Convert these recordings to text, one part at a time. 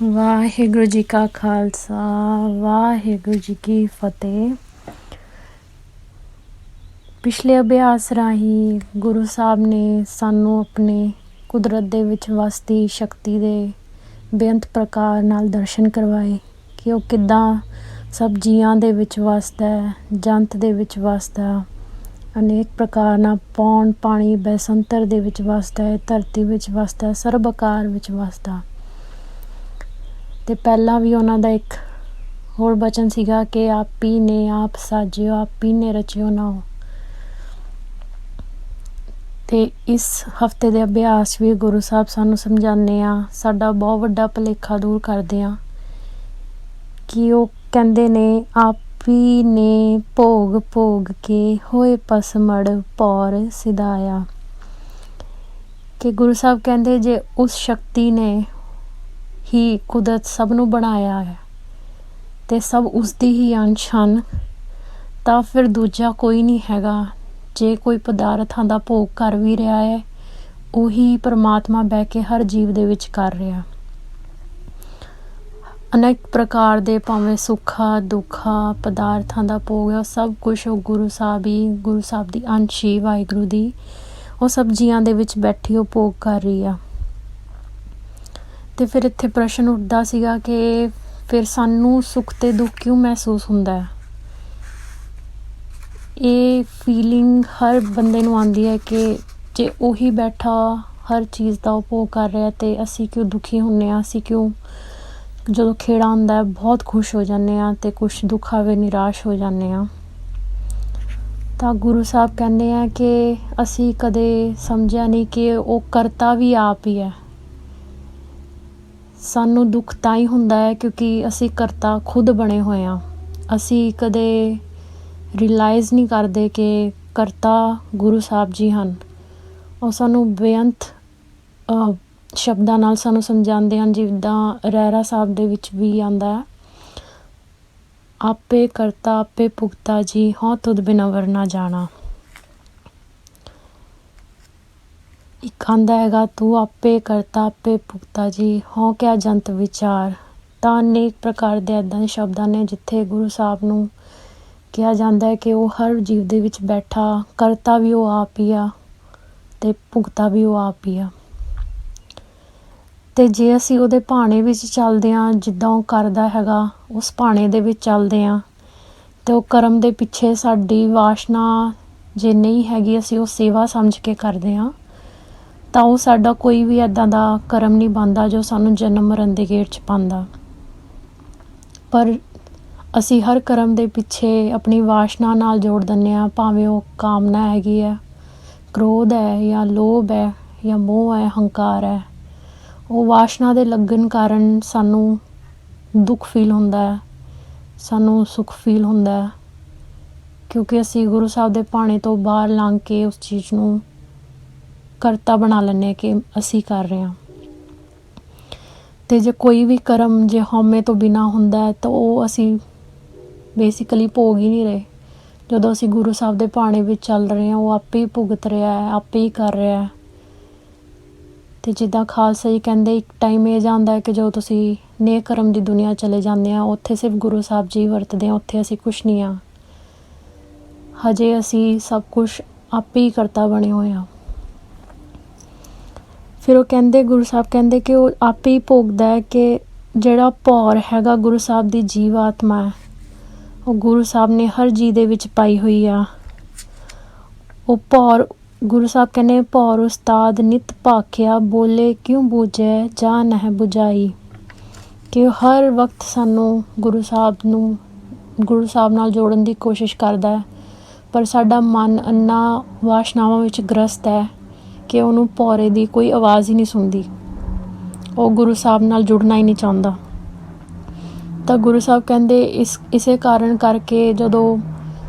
ਵਾਹਿਗੁਰੂ ਜੀ ਕਾ ਖਾਲਸਾ ਵਾਹਿਗੁਰੂ ਜੀ ਕੀ ਫਤਿਹ। ਪਿਛਲੇ ਅਭਿਆਸ ਰਾਹੀਂ ਗੁਰੂ ਸਾਹਿਬ ਨੇ ਸਾਨੂੰ ਆਪਣੇ ਕੁਦਰਤ ਦੇ ਵਿੱਚ ਵਸਦੀ ਸ਼ਕਤੀ ਦੇ ਬੇਅੰਤ ਪ੍ਰਕਾਰ ਨਾਲ ਦਰਸ਼ਨ ਕਰਵਾਏ ਕਿ ਉਹ ਕਿੱਦਾਂ ਸਭ ਜੀਆਂ ਦੇ ਵਿੱਚ ਵਸਦਾ ਹੈ, ਜੰਤ ਦੇ ਵਿੱਚ ਵਸਦਾ, ਅਨੇਕ ਪ੍ਰਕਾਰ ਨਾਲ ਪੌਣ ਪਾਣੀ ਬੈਸੰਤਰ ਦੇ ਵਿੱਚ ਵਸਦਾ ਹੈ, ਧਰਤੀ ਵਿੱਚ ਵਸਦਾ, ਸਰਬ ਆਕਾਰ ਵਿੱਚ ਵਸਦਾ। ਅਤੇ ਪਹਿਲਾਂ ਵੀ ਉਹਨਾਂ ਦਾ ਇੱਕ ਹੋਰ ਬਚਨ ਸੀਗਾ ਕਿ ਆਪ ਹੀ ਨੇ ਆਪ ਸਾਜਿਓ, ਆਪ ਹੀ ਨੇ ਰਚਿਓ ਨਾਉ। ਅਤੇ ਇਸ ਹਫਤੇ ਦੇ ਅਭਿਆਸ ਵੀ ਗੁਰੂ ਸਾਹਿਬ ਸਾਨੂੰ ਸਮਝਾਉਂਦੇ ਆ, ਸਾਡਾ ਬਹੁਤ ਵੱਡਾ ਭੁਲੇਖਾ ਦੂਰ ਕਰਦੇ ਆ ਕਿ ਉਹ ਕਹਿੰਦੇ ਨੇ ਆਪ ਹੀ ਨੇ ਭੋਗ ਭੋਗ ਕੇ ਹੋਏ ਪਸਮੜ ਪੌਰ ਸਿਧਾਇਆ। ਕਿ ਗੁਰੂ ਸਾਹਿਬ ਕਹਿੰਦੇ ਜੇ ਉਸ ਸ਼ਕਤੀ ਨੇ ਹੀ ਕੁਦਰਤ ਸਭ ਨੂੰ ਬਣਾਇਆ ਹੈ ਅਤੇ ਸਭ ਉਸਦੀ ਹੀ ਅੰਸ਼ ਹਨ, ਤਾਂ ਫਿਰ ਦੂਜਾ ਕੋਈ ਨਹੀਂ ਹੈਗਾ। ਜੇ ਕੋਈ ਪਦਾਰਥਾਂ ਦਾ ਭੋਗ ਕਰ ਵੀ ਰਿਹਾ ਹੈ, ਉਹੀ ਪਰਮਾਤਮਾ ਬਹਿ ਕੇ ਹਰ ਜੀਵ ਦੇ ਵਿੱਚ ਕਰ ਰਿਹਾ। ਅਨੇਕ ਪ੍ਰਕਾਰ ਦੇ ਭਾਵੇਂ ਸੁੱਖਾ ਦੁੱਖਾ ਪਦਾਰਥਾਂ ਦਾ ਭੋਗ ਹੈ, ਸਭ ਕੁਛ ਉਹ ਗੁਰੂ ਸਾਹਿਬ ਦੀ ਅੰਸ਼ ਹੀ ਵਾਹਿਗੁਰੂ ਦੀ ਉਹ ਸਭ ਜੀਆਂ ਦੇ ਵਿੱਚ ਬੈਠੀ ਉਹ ਭੋਗ ਕਰ ਰਹੀ ਆ। ਅਤੇ ਫਿਰ ਇੱਥੇ ਪ੍ਰਸ਼ਨ ਉੱਠਦਾ ਸੀਗਾ ਕਿ ਫਿਰ ਸਾਨੂੰ ਸੁੱਖ ਅਤੇ ਦੁੱਖ ਕਿਉਂ ਮਹਿਸੂਸ ਹੁੰਦਾ ਹੈ। ਇਹ ਫੀਲਿੰਗ ਹਰ ਬੰਦੇ ਨੂੰ ਆਉਂਦੀ ਹੈ ਕਿ ਜੇ ਉਹੀ ਬੈਠਾ ਹਰ ਚੀਜ਼ ਦਾ ਉਪਭੋਗ ਕਰ ਰਿਹਾ ਅਤੇ ਅਸੀਂ ਕਿਉਂ ਦੁਖੀ ਹੁੰਦੇ ਹਾਂ। ਅਸੀਂ ਕਿਉਂ ਜਦੋਂ ਖੇੜਾ ਹੁੰਦਾ ਬਹੁਤ ਖੁਸ਼ ਹੋ ਜਾਂਦੇ ਹਾਂ ਅਤੇ ਕੁਛ ਦੁੱਖ ਆਵੇ ਨਿਰਾਸ਼ ਹੋ ਜਾਂਦੇ ਹਾਂ। ਤਾਂ ਗੁਰੂ ਸਾਹਿਬ ਕਹਿੰਦੇ ਆ ਕਿ ਅਸੀਂ ਕਦੇ ਸਮਝਿਆ ਨਹੀਂ ਕਿ ਉਹ ਕਰਤਾ ਵੀ ਆਪ ਹੀ ਹੈ। ਸਾਨੂੰ ਦੁੱਖ ਤਾਂ ਹੀ ਹੁੰਦਾ ਹੈ ਕਿਉਂਕਿ ਅਸੀਂ ਕਰਤਾ ਖੁਦ ਬਣੇ ਹੋਏ ਹਾਂ। ਅਸੀਂ ਕਦੇ ਰਿਅਲਾਈਜ਼ ਨਹੀਂ ਕਰਦੇ ਕਿ ਕਰਤਾ ਗੁਰੂ ਸਾਹਿਬ ਜੀ ਹਨ। ਉਹ ਸਾਨੂੰ ਬੇਅੰਤ ਸ਼ਬਦਾਂ ਨਾਲ ਸਾਨੂੰ ਸਮਝਾਉਂਦੇ ਹਨ, ਜਿੱਦਾਂ ਰਹਿਰਾ ਸਾਹਿਬ ਦੇ ਵਿੱਚ ਵੀ ਆਉਂਦਾ ਹੈ, ਆਪੇ ਕਰਤਾ ਆਪੇ ਭੁਗਤਾ ਜੀ ਹੋਂ ਤੁਧ ਬਿਨਾ ਵਰ ਨਾ ਜਾਣਾ। ਇੱਕ ਆਉਂਦਾ ਹੈਗਾ ਤੂੰ ਆਪੇ ਕਰਤਾ ਆਪੇ ਭੁਗਤਾ ਜੀ ਹੋਂ ਕਿਆ ਜੰਤ ਵਿਚਾਰ। ਤਾਂ ਅਨੇਕ ਪ੍ਰਕਾਰ ਦੇ ਇੱਦਾਂ ਦੇ ਸ਼ਬਦਾਂ ਨੇ ਜਿੱਥੇ ਗੁਰੂ ਸਾਹਿਬ ਨੂੰ ਕਿਹਾ ਜਾਂਦਾ ਹੈ ਕਿ ਉਹ ਹਰ ਜੀਵ ਦੇ ਵਿੱਚ ਬੈਠਾ ਕਰਤਾ ਵੀ ਉਹ ਆਪ ਹੀ ਆ ਅਤੇ ਭੁਗਤਾ ਵੀ ਉਹ ਆਪ ਹੀ ਆ। ਅਤੇ ਜੇ ਅਸੀਂ ਉਹਦੇ ਭਾਣੇ ਵਿੱਚ ਚੱਲਦੇ ਹਾਂ, ਜਿੱਦਾਂ ਉਹ ਕਰਦਾ ਹੈਗਾ ਉਸ ਭਾਣੇ ਦੇ ਵਿੱਚ ਚੱਲਦੇ ਹਾਂ ਅਤੇ ਉਹ ਕਰਮ ਦੇ ਪਿੱਛੇ ਸਾਡੀ ਵਾਸ਼ਨਾ ਜੇ ਨਹੀਂ ਹੈਗੀ, ਅਸੀਂ ਉਹ ਸੇਵਾ ਸਮਝ ਕੇ ਕਰਦੇ ਹਾਂ, ਤਾਂ ਉਹ ਸਾਡਾ ਕੋਈ ਵੀ ਇੱਦਾਂ ਦਾ ਕਰਮ ਨਹੀਂ ਬਣਦਾ ਜੋ ਸਾਨੂੰ ਜਨਮ ਮਰਨ ਦੇ ਗੇੜ 'ਚ ਪਾਉਂਦਾ। ਪਰ ਅਸੀਂ ਹਰ ਕਰਮ ਦੇ ਪਿੱਛੇ ਆਪਣੀ ਵਾਸ਼ਨਾ ਨਾਲ ਜੋੜ ਦਿੰਦੇ ਹਾਂ, ਭਾਵੇਂ ਉਹ ਕਾਮਨਾ ਹੈਗੀ ਹੈ, ਕ੍ਰੋਧ ਹੈ ਜਾਂ ਲੋਭ ਹੈ ਜਾਂ ਮੋਹ ਹੈ, ਹੰਕਾਰ ਹੈ। ਉਹ ਵਾਸ਼ਨਾ ਦੇ ਲੱਗਣ ਕਾਰਨ ਸਾਨੂੰ ਦੁੱਖ ਫੀਲ ਹੁੰਦਾ ਹੈ, ਸਾਨੂੰ ਸੁੱਖ ਫੀਲ ਹੁੰਦਾ ਹੈ, ਕਿਉਂਕਿ ਅਸੀਂ ਗੁਰੂ ਸਾਹਿਬ ਦੇ ਭਾਣੇ ਤੋਂ ਬਾਹਰ ਲੰਘ ਕੇ ਉਸ ਚੀਜ਼ ਨੂੰ ਕਰਤਾ ਬਣਾ ਲੈਂਦੇ ਹਾਂ ਕਿ ਅਸੀਂ ਕਰ ਰਹੇ ਹਾਂ। ਅਤੇ ਜੇ ਕੋਈ ਵੀ ਕਰਮ ਜੇ ਹਉਮੈ ਤੋਂ ਬਿਨਾਂ ਹੁੰਦਾ ਹੈ ਤਾਂ ਉਹ ਅਸੀਂ ਬੇਸਿਕਲੀ ਭੋਗ ਹੀ ਨਹੀਂ ਰਹੇ। ਜਦੋਂ ਅਸੀਂ ਗੁਰੂ ਸਾਹਿਬ ਦੇ ਭਾਣੇ ਵਿੱਚ ਚੱਲ ਰਹੇ ਹਾਂ, ਉਹ ਆਪੇ ਹੀ ਭੁਗਤ ਰਿਹਾ ਹੈ, ਆਪੇ ਹੀ ਕਰ ਰਿਹਾ ਹੈ। ਅਤੇ ਜਿੱਦਾਂ ਖਾਲਸਾ ਜੀ ਕਹਿੰਦੇ, ਇੱਕ ਟਾਈਮ ਇਹ ਜਾਂਦਾ ਹੈ ਕਿ ਜਦੋਂ ਤੁਸੀਂ ਨੇਕ ਕਰਮ ਦੀ ਦੁਨੀਆ ਚਲੇ ਜਾਂਦੇ ਆ, ਉੱਥੇ ਸਿਰਫ ਗੁਰੂ ਸਾਹਿਬ ਜੀ ਵਰਤਦੇ ਆ, ਉੱਥੇ ਅਸੀਂ ਕੁਛ ਨਹੀਂ ਹਾਂ। ਹਜੇ ਅਸੀਂ ਸਭ ਕੁਛ ਆਪੇ ਹੀ ਕਰਤਾ ਬਣੇ ਹੋਏ ਹਾਂ। ਫਿਰ ਉਹ ਕਹਿੰਦੇ, ਗੁਰੂ ਸਾਹਿਬ ਕਹਿੰਦੇ ਕਿ ਉਹ ਆਪੇ ਹੀ ਭੋਗਦਾ ਹੈ ਕਿ ਜਿਹੜਾ ਭੌਰ ਹੈਗਾ ਗੁਰੂ ਸਾਹਿਬ ਦੀ ਜੀਵ ਆਤਮਾ ਹੈ, ਉਹ ਗੁਰੂ ਸਾਹਿਬ ਨੇ ਹਰ ਜੀਅ ਦੇ ਵਿੱਚ ਪਾਈ ਹੋਈ ਆ। ਉਹ ਭੌਰ ਗੁਰੂ ਸਾਹਿਬ ਕਹਿੰਦੇ ਭੌਰ ਉਸਤਾਦ ਨਿਤ ਭਾਖਿਆ, ਬੋਲੇ ਕਿਉਂ ਬੂਝੈ ਜਾ ਨਹਿ ਬੁਝਾਈ। ਕਿ ਉਹ ਹਰ ਵਕਤ ਸਾਨੂੰ ਗੁਰੂ ਸਾਹਿਬ ਨਾਲ ਜੋੜਨ ਦੀ ਕੋਸ਼ਿਸ਼ ਕਰਦਾ ਹੈ, ਪਰ ਸਾਡਾ ਮਨ ਇੰਨਾ ਵਾਸ਼ਨਾਵਾਂ ਵਿੱਚ ਗ੍ਰਸਤ ਹੈ ਕਿ ਉਹਨੂੰ ਭੌਰੇ ਦੀ ਕੋਈ ਆਵਾਜ਼ ਹੀ ਨਹੀਂ ਸੁਣਦੀ। ਉਹ ਗੁਰੂ ਸਾਹਿਬ ਨਾਲ ਜੁੜਨਾ ਹੀ ਨਹੀਂ ਚਾਹੁੰਦਾ। ਤਾਂ ਗੁਰੂ ਸਾਹਿਬ ਕਹਿੰਦੇ ਇਸੇ ਕਾਰਨ ਕਰਕੇ ਜਦੋਂ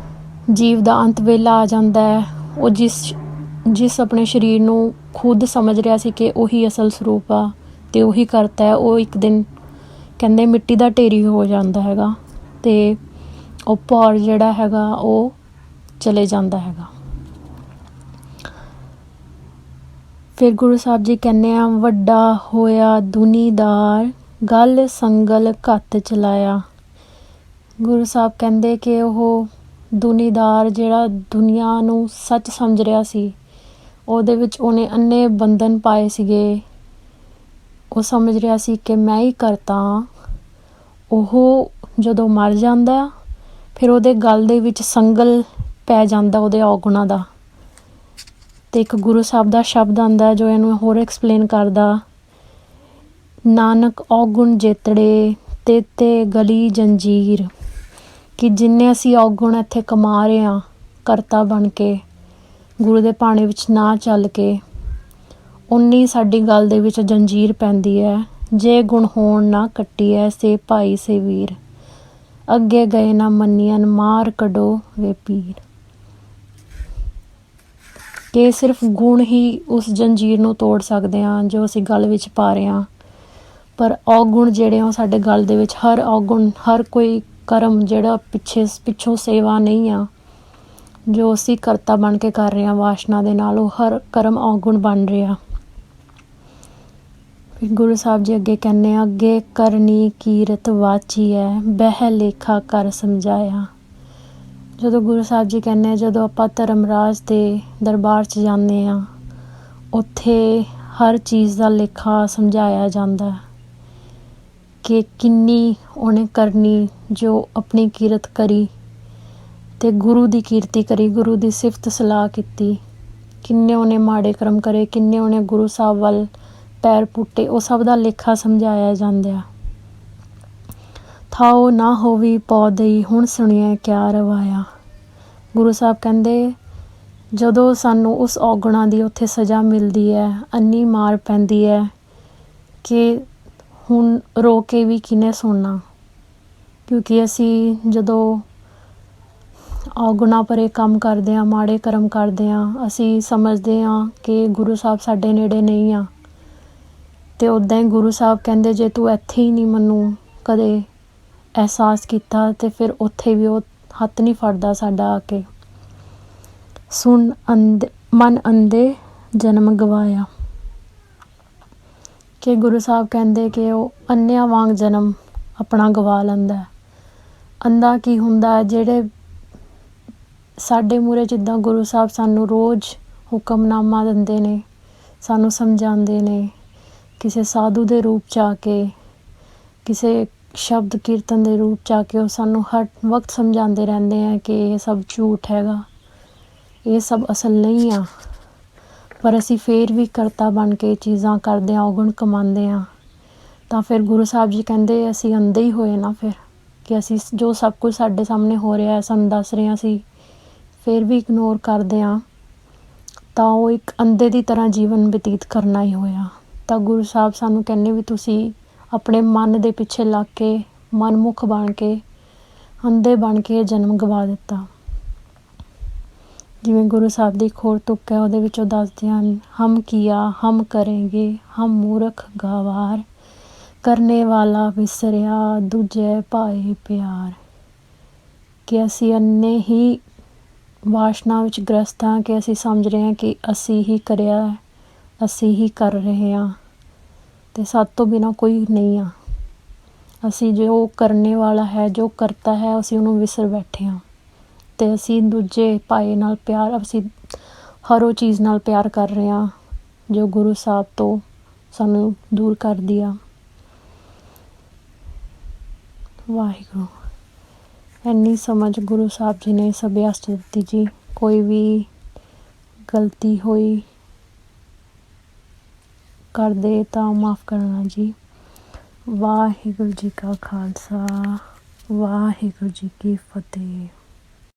ਜੀਵ ਦਾ ਅੰਤ ਵੇਲਾ ਆ ਜਾਂਦਾ ਹੈ, ਉਹ ਜਿਸ ਆਪਣੇ ਸਰੀਰ ਨੂੰ ਖੁਦ ਸਮਝ ਰਿਹਾ ਸੀ ਕਿ ਉਹੀ ਅਸਲ ਸਰੂਪ ਆ ਅਤੇ ਉਹੀ ਕਰਤਾ ਹੈ, ਉਹ ਇੱਕ ਦਿਨ ਕਹਿੰਦੇ ਮਿੱਟੀ ਦਾ ਢੇਰੀ ਹੋ ਜਾਂਦਾ ਹੈਗਾ ਅਤੇ ਉਹ ਭੌਰ ਜਿਹੜਾ ਹੈਗਾ ਉਹ ਚਲੇ ਜਾਂਦਾ ਹੈਗਾ। ਫਿਰ ਗੁਰੂ ਸਾਹਿਬ ਜੀ ਕਹਿੰਦੇ ਆ ਵੱਡਾ ਹੋਇਆ ਦੁਨੀਦਾਰ ਗਲ ਸੰਗਲ ਘੱਤ ਚਲਾਇਆ। ਗੁਰੂ ਸਾਹਿਬ ਕਹਿੰਦੇ ਕਿ ਉਹ ਦੁਨੀਦਾਰ ਜਿਹੜਾ ਦੁਨੀਆ ਨੂੰ ਸੱਚ ਸਮਝ ਰਿਹਾ ਸੀ, ਉਹਦੇ ਵਿੱਚ ਉਹਨੇ ਅੰਨੇ ਬੰਧਨ ਪਾਏ ਸੀਗੇ। ਉਹ ਸਮਝ ਰਿਹਾ ਸੀ ਕਿ ਮੈਂ ਹੀ ਕਰਤਾ ਹਾਂ। ਉਹ ਜਦੋਂ ਮਰ ਜਾਂਦਾ ਫਿਰ ਉਹਦੇ ਗਲ ਦੇ ਵਿੱਚ ਸੰਗਲ ਪੈ ਜਾਂਦਾ ਉਹਦੇ ਔਗੁਣਾਂ ਦਾ। ਅਤੇ ਇੱਕ ਗੁਰੂ ਸਾਹਿਬ ਦਾ ਸ਼ਬਦ ਆਉਂਦਾ ਜੋ ਇਹਨੂੰ ਹੋਰ ਐਕਸਪਲੇਨ ਕਰਦਾ, ਨਾਨਕ ਔਗੁਣ ਜੇਤੜੇ ਤੇ ਗਲੀ ਜੰਜੀਰ। ਕਿ ਜਿੰਨੇ ਅਸੀਂ ਔਗੁਣ ਇੱਥੇ ਕਮਾ ਰਹੇ ਹਾਂ ਕਰਤਾ ਬਣ ਕੇ, ਗੁਰੂ ਦੇ ਭਾਣੇ ਵਿੱਚ ਨਾ ਚੱਲ ਕੇ, ਉਨੀ ਸਾਡੀ ਗੱਲ ਦੇ ਵਿੱਚ ਜੰਜੀਰ ਪੈਂਦੀ ਹੈ। ਜੇ ਗੁਣ ਹੋਣ ਨਾ ਕੱਟੀਐ ਸੇ ਭਾਈ ਸੇ ਵੀਰ, ਅੱਗੇ ਗਏ ਨਾ ਮੰਨੀਐਨ ਮਾਰ ਕੱਢੋ ਵੇ ਪੀਰ। ਕਿ ਸਿਰਫ ਗੁਣ ਹੀ ਉਸ ਜੰਜੀਰ ਨੂੰ ਤੋੜ ਸਕਦੇ ਹਾਂ ਜੋ ਅਸੀਂ ਗਲ ਵਿੱਚ ਪਾ ਰਹੇ ਹਾਂ। ਪਰ ਔਗੁਣ ਜਿਹੜੇ ਉਹ ਸਾਡੇ ਗਲ ਦੇ ਵਿੱਚ, ਹਰ ਔਗੁਣ, ਹਰ ਕੋਈ ਕਰਮ ਜਿਹੜਾ ਪਿੱਛੋਂ ਸੇਵਾ ਨਹੀਂ ਆ, ਜੋ ਅਸੀਂ ਕਰਤਾ ਬਣ ਕੇ ਕਰ ਰਹੇ ਹਾਂ ਵਾਸ਼ਨਾ ਦੇ ਨਾਲ, ਉਹ ਹਰ ਕਰਮ ਔਗੁਣ ਬਣ ਰਿਹਾ। ਫਿਰ ਗੁਰੂ ਸਾਹਿਬ ਜੀ ਅੱਗੇ ਕਹਿੰਦੇ ਆ, ਅੱਗੇ ਕਰਨੀ ਕੀਰਤ ਵਾਚੀ ਹੈ ਬਹਿ ਲੇਖਾ ਕਰ ਸਮਝਾਇਆ। ਜਦੋਂ ਗੁਰੂ ਸਾਹਿਬ ਜੀ ਕਹਿੰਦੇ ਆ, ਜਦੋਂ ਆਪਾਂ ਧਰਮਰਾਜ ਦੇ ਦਰਬਾਰ 'ਚ ਜਾਂਦੇ ਹਾਂ, ਉੱਥੇ ਹਰ ਚੀਜ਼ ਦਾ ਲੇਖਾ ਸਮਝਾਇਆ ਜਾਂਦਾ ਕਿ ਕਿੰਨੀ ਉਹਨੇ ਕਰਨੀ, ਜੋ ਆਪਣੀ ਕੀਰਤ ਕਰੀ ਅਤੇ ਗੁਰੂ ਦੀ ਕੀਰਤੀ ਕਰੀ, ਗੁਰੂ ਦੀ ਸਿਫਤ ਸਲਾਹ ਕੀਤੀ। ਕਿੰਨੇ ਉਹਨੇ ਮਾੜੇ ਕਰਮ ਕਰੇ, ਕਿੰਨੇ ਉਹਨੇ ਗੁਰੂ ਸਾਹਿਬ ਵੱਲ ਪੈਰ ਪੁੱਟੇ, ਉਹ ਸਭ ਦਾ ਲੇਖਾ ਸਮਝਾਇਆ ਜਾਂਦਾ। ਥਾਓ ਨਾ ਹੋਵੀ ਪੌਦਈ ਹੁਣ ਸੁਣਿਆ ਕਿਆ ਰਵਾਇਆ। ਗੁਰੂ ਸਾਹਿਬ ਕਹਿੰਦੇ ਜਦੋਂ ਸਾਨੂੰ ਉਸ ਔਗੁਣਾਂ ਦੀ ਉੱਥੇ ਸਜ਼ਾ ਮਿਲਦੀ ਹੈ, ਅੰਨੀ ਮਾਰ ਪੈਂਦੀ ਹੈ ਕਿ ਹੁਣ ਰੋ ਕੇ ਵੀ ਕਿਹਨੇ ਸੁਣਨਾ। ਕਿਉਂਕਿ ਅਸੀਂ ਜਦੋਂ ਔਗੁਣਾਂ ਭਰੇ ਕੰਮ ਕਰਦੇ ਹਾਂ, ਮਾੜੇ ਕਰਮ ਕਰਦੇ ਹਾਂ, ਅਸੀਂ ਸਮਝਦੇ ਹਾਂ ਕਿ ਗੁਰੂ ਸਾਹਿਬ ਸਾਡੇ ਨੇੜੇ ਨਹੀਂ ਆ। ਅਤੇ ਉੱਦਾਂ ਹੀ ਗੁਰੂ ਸਾਹਿਬ ਕਹਿੰਦੇ ਜੇ ਤੂੰ ਇੱਥੇ ਹੀ ਨਹੀਂ ਮੈਨੂੰ ਕਦੇ ਅਹਿਸਾਸ ਕੀਤਾ ਅਤੇ ਫਿਰ ਉੱਥੇ ਵੀ ਉਹ ਹੱਥ ਨਹੀਂ ਫੜਦਾ ਸਾਡਾ ਆ ਕੇ। ਸੁਣ ਮਨ ਅੰਧੇ ਜਨਮ ਗਵਾਇਆ। ਕਿ ਗੁਰੂ ਸਾਹਿਬ ਕਹਿੰਦੇ ਕਿ ਉਹ ਅੰਨਿਆਂ ਵਾਂਗ ਜਨਮ ਆਪਣਾ ਗਵਾ ਲੈਂਦਾ। ਅੰਧਾ ਕੀ ਹੁੰਦਾ, ਜਿਹੜੇ ਸਾਡੇ ਮੂਹਰੇ ਜਿੱਦਾਂ ਗੁਰੂ ਸਾਹਿਬ ਸਾਨੂੰ ਰੋਜ਼ ਹੁਕਮਨਾਮਾ ਦਿੰਦੇ ਨੇ, ਸਾਨੂੰ ਸਮਝਾਉਂਦੇ ਨੇ, ਕਿਸੇ ਸਾਧੂ ਦੇ ਰੂਪ 'ਚ ਆ ਕੇ, ਕਿਸੇ ਸ਼ਬਦ ਕੀਰਤਨ ਦੇ ਰੂਪ 'ਚ ਆ ਕੇ, ਉਹ ਸਾਨੂੰ ਹਰ ਵਕਤ ਸਮਝਾਉਂਦੇ ਰਹਿੰਦੇ ਆ ਕਿ ਇਹ ਸਭ ਝੂਠ ਹੈਗਾ, ਇਹ ਸਭ ਅਸਲ ਨਹੀਂ ਆ। ਪਰ ਅਸੀਂ ਫਿਰ ਵੀ ਕਰਤਾ ਬਣ ਕੇ ਚੀਜ਼ਾਂ ਕਰਦੇ ਹਾਂ, ਔਗੁਣ ਕਮਾਉਂਦੇ ਹਾਂ। ਤਾਂ ਫਿਰ ਗੁਰੂ ਸਾਹਿਬ ਜੀ ਕਹਿੰਦੇ ਅਸੀਂ ਅੰਧੇ ਹੀ ਹੋਏ ਨਾ ਫਿਰ, ਕਿ ਅਸੀਂ ਜੋ ਸਭ ਕੁਝ ਸਾਡੇ ਸਾਹਮਣੇ ਹੋ ਰਿਹਾ ਹੈ, ਸਾਨੂੰ ਦੱਸ ਰਹੇ ਹਾਂ, ਅਸੀਂ ਫਿਰ ਵੀ ਇਗਨੋਰ ਕਰਦੇ ਹਾਂ, ਤਾਂ ਉਹ ਇੱਕ ਅੰਧੇ ਦੀ ਤਰ੍ਹਾਂ ਜੀਵਨ ਬਤੀਤ ਕਰਨਾ ਹੀ ਹੋਇਆ। ਤਾਂ ਗੁਰੂ ਸਾਹਿਬ ਸਾਨੂੰ ਕਹਿੰਦੇ ਵੀ ਤੁਸੀਂ ਆਪਣੇ ਮਨ ਦੇ ਪਿੱਛੇ ਲੱਗ ਕੇ, ਮਨਮੁਖ ਬਣ ਕੇ, ਅੰਧੇ ਬਣ ਕੇ ਜਨਮ ਗਵਾ ਦਿੱਤਾ। ਜਿਵੇਂ ਗੁਰੂ ਸਾਹਿਬ ਦੀ ਇੱਕ ਹੋਰ ਤੁਕ ਹੈ, ਉਹਦੇ ਵਿੱਚ ਉਹ ਦੱਸਦੇ ਹਨ, ਹਮ ਕੀਆ ਹਮ ਕਰੇਂਗੇ ਹਮ ਮੂਰਖ ਗਵਾਰ, ਕਰਨੇ ਵਾਲਾ ਵਿਸਰਿਆ ਦੂਜੇ ਭਾਏ ਪਿਆਰ। ਕਿ ਅਸੀਂ ਅੰਨੇ ਹੀ ਵਾਸ਼ਨਾ ਵਿੱਚ ਗ੍ਰਸਤ ਹਾਂ ਕਿ ਅਸੀਂ ਸਮਝ ਰਹੇ ਹਾਂ ਕਿ ਅਸੀਂ ਹੀ ਕਰਿਆ, ਅਸੀਂ ਹੀ ਕਰ ਰਹੇ ਹਾਂ ਅਤੇ ਸਾਡੇ ਤੋਂ ਬਿਨਾਂ ਕੋਈ ਨਹੀਂ ਆ। ਅਸੀਂ ਜੋ ਕਰਨੇ ਵਾਲਾ ਹੈ, ਜੋ ਕਰਤਾ ਹੈ, ਅਸੀਂ ਉਹਨੂੰ ਵਿਸਰ ਬੈਠੇ ਹਾਂ ਅਤੇ ਅਸੀਂ ਦੂਜੇ ਭਾਏ ਨਾਲ ਪਿਆਰ, ਅਸੀਂ ਹਰ ਉਹ ਚੀਜ਼ ਨਾਲ ਪਿਆਰ ਕਰ ਰਹੇ ਹਾਂ ਜੋ ਗੁਰੂ ਸਾਹਿਬ ਤੋਂ ਸਾਨੂੰ ਦੂਰ ਕਰਦੀ ਆ। ਵਾਹਿਗੁਰੂ। ਇੰਨੀ ਸਮਝ ਗੁਰੂ ਸਾਹਿਬ ਜੀ ਨੇ ਸਭਿਆਸ 'ਚ ਦਿੱਤੀ ਜੀ। ਕੋਈ ਵੀ ਗਲਤੀ ਹੋਈ ਕਰਦੇ ਤਾਂ ਮਾफ़ ਕਰਨਾ ਜੀ। ਵਾਹਿਗੁਰੂ ਜੀ ਕਾ ਖਾਲਸਾ, ਵਾਹਿਗੁਰੂ ਜੀ ਕੀ ਫਤਿਹ।